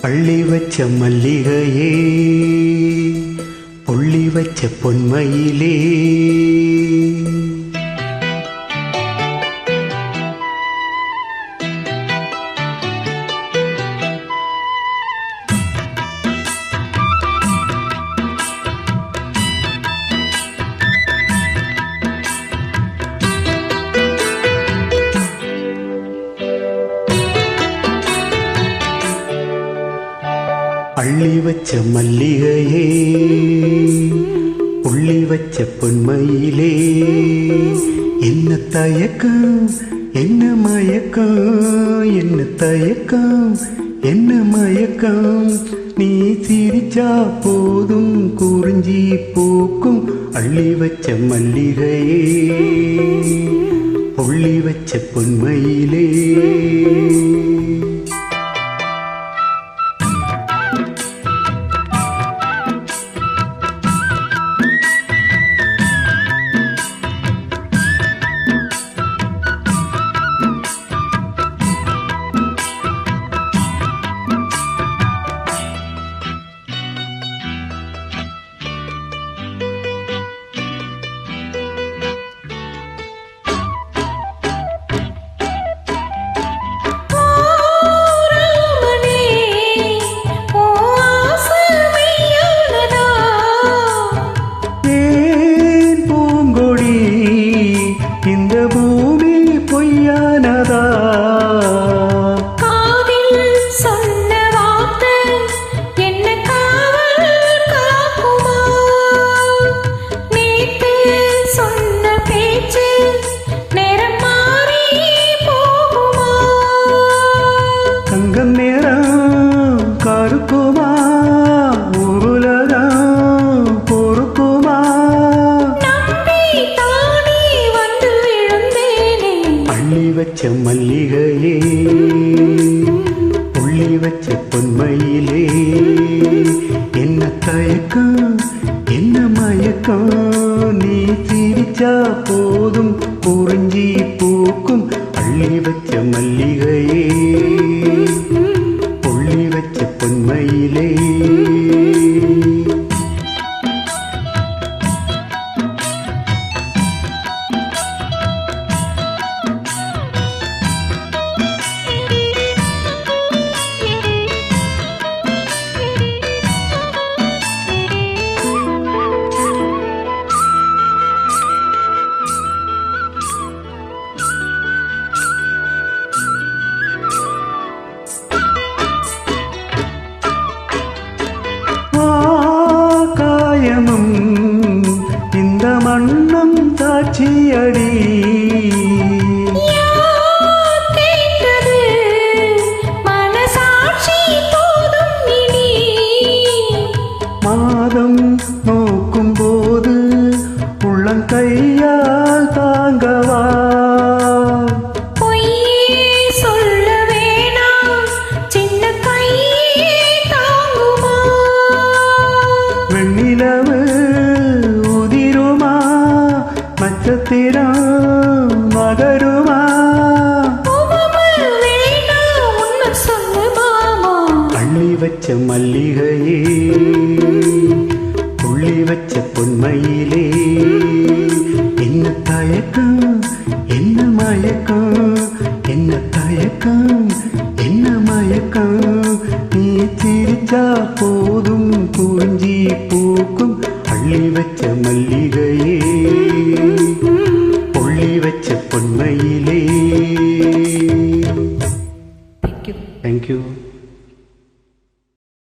அள்ளி வச்ச மல்லிகையே, புள்ளி வச்ச பொன்மையிலே, அள்ளி வச்ச மல்லிகையே, புள்ளி வச்ச பொன்மையிலே, என்ன தயக்கம் என்ன மயக்கம், என்ன தயக்கம் என்ன மயக்கம், நீ சிரிச்சா போதும் குறிஞ்சி பூக்கும். அள்ளி வச்ச மல்லிகையே, புள்ளி வச்ச பொன்மையிலே, இந்த பூமி பொய்யானதா? காதில் சொன்ன வார்த்தை என்ன காவல் காக்குமா? நேத்து சொன்ன பேச்சு நேரம் மாறி போகுமா? தங்கம் நேரம் கருக்குமா? உருளகம் பொறுக்குமா? அள்ளி வச்ச மல்லிகையே, புள்ளி வச்ச பொன்மையிலே, என்ன தயக்கம் என்ன மயக்கம், நீ சிரிச்சா போதும் குறிஞ்சி பூக்கும். அள்ளி வச்ச மல்லிகையே, புள்ளி வச்ச பொன்மையிலே, இந்த மண்ணும் சாட்சியடி. மாதம் நோக்கும் போது உள்ளங்கையால் தாங்கவா? வெண்ணிலவு உதிருமா? நட்சத்திரம் மகருமா? அள்ளி வச்ச மல்லிகையே, புள்ளி வச்ச பொன்மையிலே, என்ன தயக்கம் என்ன மயக்கம், என்ன தயக்கம் என்ன மயக்கம், நீ சிரிச்சா போதும் குறிஞ்சி பூக்கும். அள்ளி வச்ச மல்லிகையே, புள்ளி வச்ச பொன்மையிலே. Thank you.